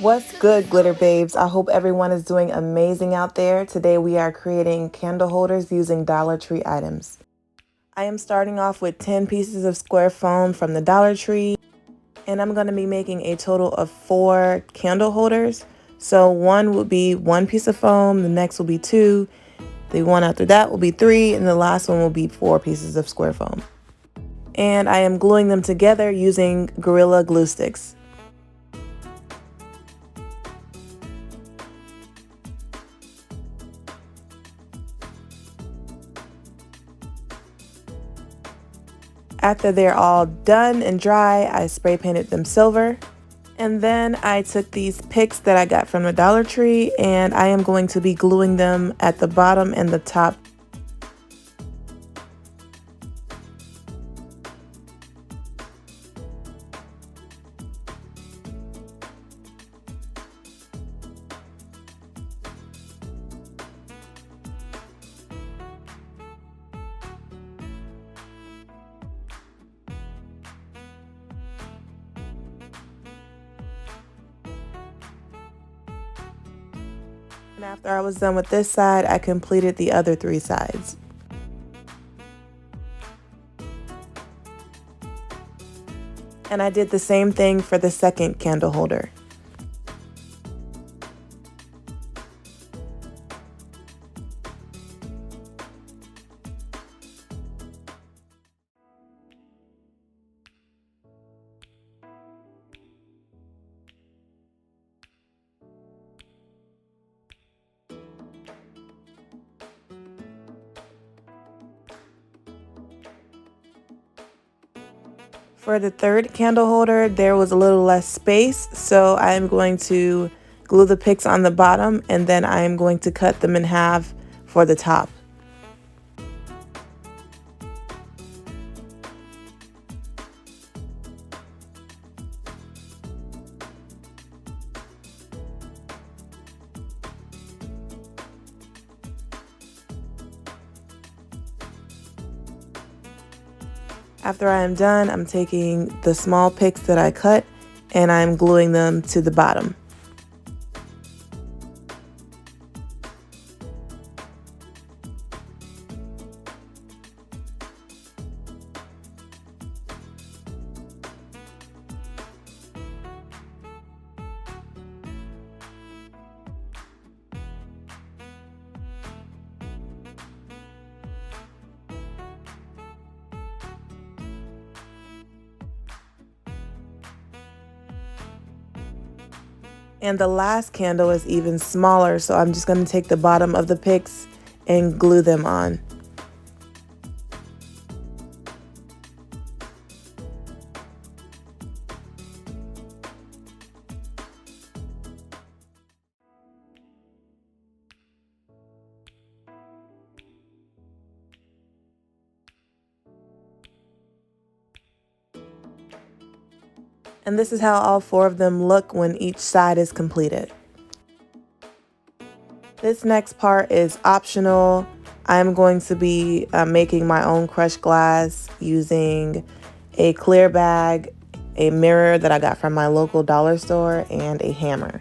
What's good, glitter babes? I hope everyone is doing amazing out there. Today we are creating candle holders using Dollar Tree items. I am starting off with 10 pieces of square foam from the Dollar Tree, and I'm going to be making a total of 4 candle holders. So one will be 1 piece of foam, the next will be 2, the one after that will be 3, and the last one will be 4 pieces of square foam. And I am gluing them together using Gorilla glue sticks. After they're all done and dry, I spray painted them silver. And then I took these picks that I got from the Dollar Tree, and I am going to be gluing them at the bottom and the top. And after I was done with this side, I completed the other 3 sides. And I did the same thing for the second candle holder. For the third candle holder, there was a little less space, so I am going to glue the picks on the bottom, and then I am going to cut them in half for the top. After I am done, I'm taking the small picks that I cut and I'm gluing them to the bottom. And the last candle is even smaller, so I'm just going to take the bottom of the picks and glue them on. And this is how all 4 of them look when each side is completed. This next part is optional. I'm going to be making my own crushed glass using a clear bag, a mirror that I got from my local dollar store, and a hammer.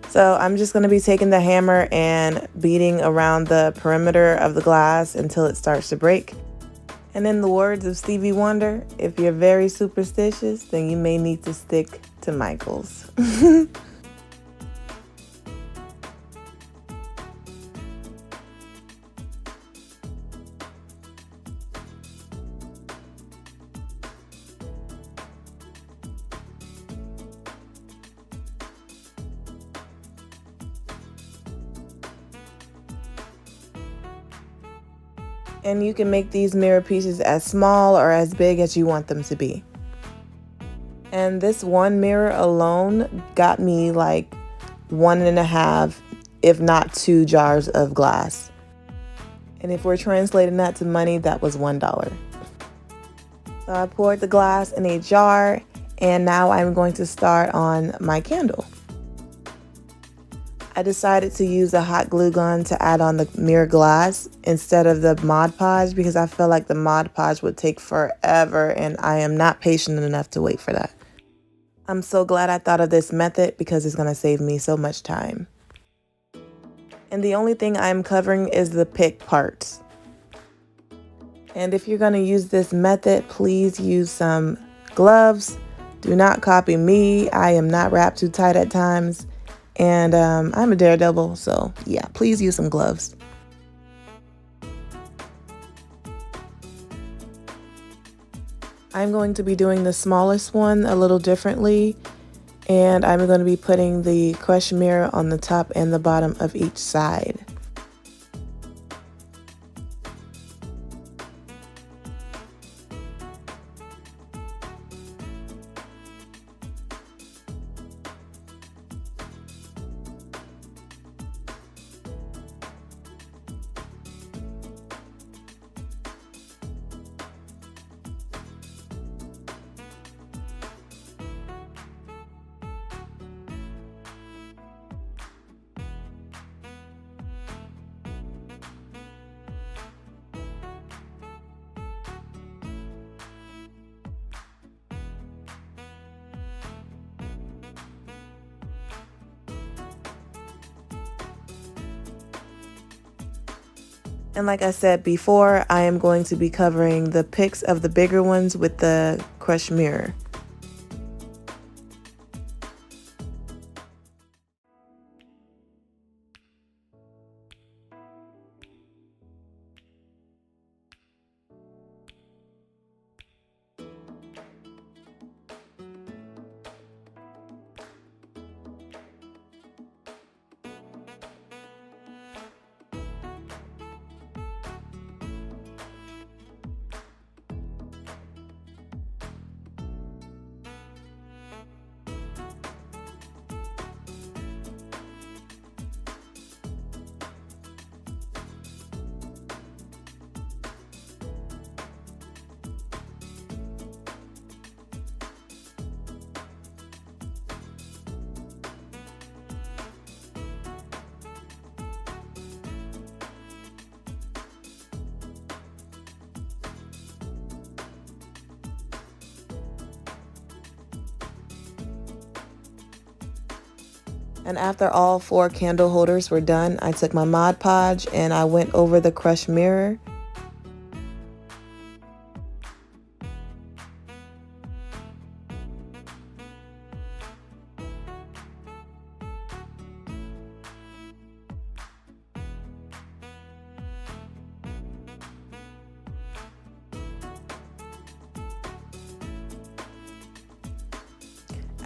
So I'm just going to be taking the hammer and beating around the perimeter of the glass until it starts to break. And in the words of Stevie Wonder, if you're very superstitious, then you may need to stick to Michael's. And you can make these mirror pieces as small or as big as you want them to be. And this one mirror alone got me like 1.5, if not 2 jars of glass. And if we're translating that to money, that was $1. So I poured the glass in a jar, and now I'm going to start on my candle. I decided to use a hot glue gun to add on the mirror glass instead of the Mod Podge because I feel like the Mod Podge would take forever and I am not patient enough to wait for that. I'm so glad I thought of this method because it's going to save me so much time. And the only thing I'm covering is the pick parts. And if you're going to use this method, please use some gloves. Do not copy me. I am not wrapped too tight at times. And I'm a daredevil, so yeah, please use some gloves. I'm going to be doing the smallest one a little differently. And I'm going to be putting the crush mirror on the top and the bottom of each side. And like I said before, I am going to be covering the picks of the bigger ones with the crush mirror. And after all 4 candle holders were done, I took my Mod Podge and I went over the crush mirror.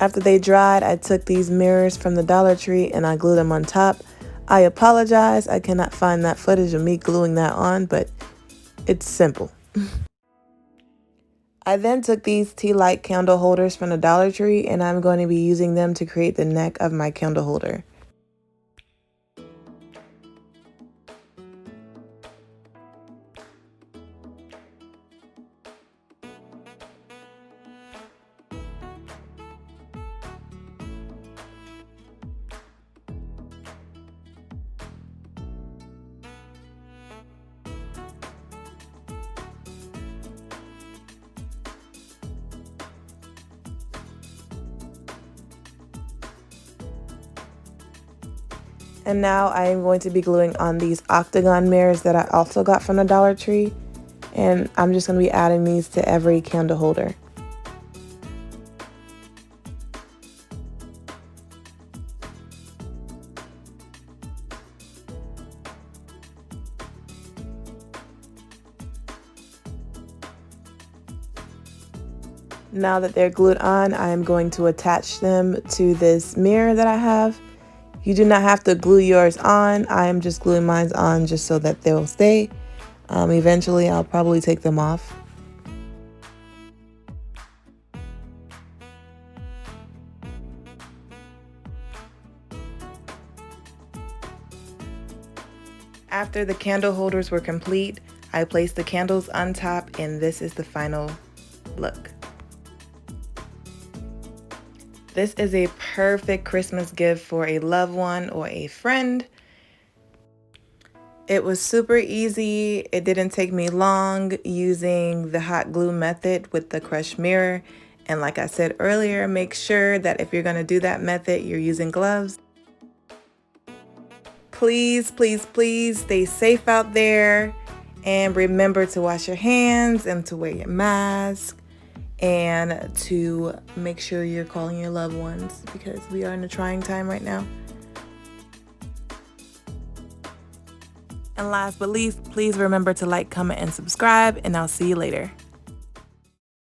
After they dried, I took these mirrors from the Dollar Tree and I glued them on top. I apologize, I cannot find that footage of me gluing that on, but it's simple. I then took these tea light candle holders from the Dollar Tree and I'm going to be using them to create the neck of my candle holder. And now I am going to be gluing on these Octagon mirrors that I also got from the Dollar Tree. And I'm just going to be adding these to every candle holder. Now that they're glued on, I am going to attach them to this mirror that I have. You do not have to glue yours on. I am just gluing mine on just so that they'll stay. Eventually, I'll probably take them off. After the candle holders were complete, I placed the candles on top and this is the final look. This is a perfect Christmas gift for a loved one or a friend. It was super easy. It didn't take me long using the hot glue method with the crush mirror. And like I said earlier, make sure that if you're going to do that method, you're using gloves. Please, please, please stay safe out there, and remember to wash your hands and to wear your mask and to make sure you're calling your loved ones, because we are in a trying time right now. And last but least, please remember to like, comment, and subscribe, and I'll see you later.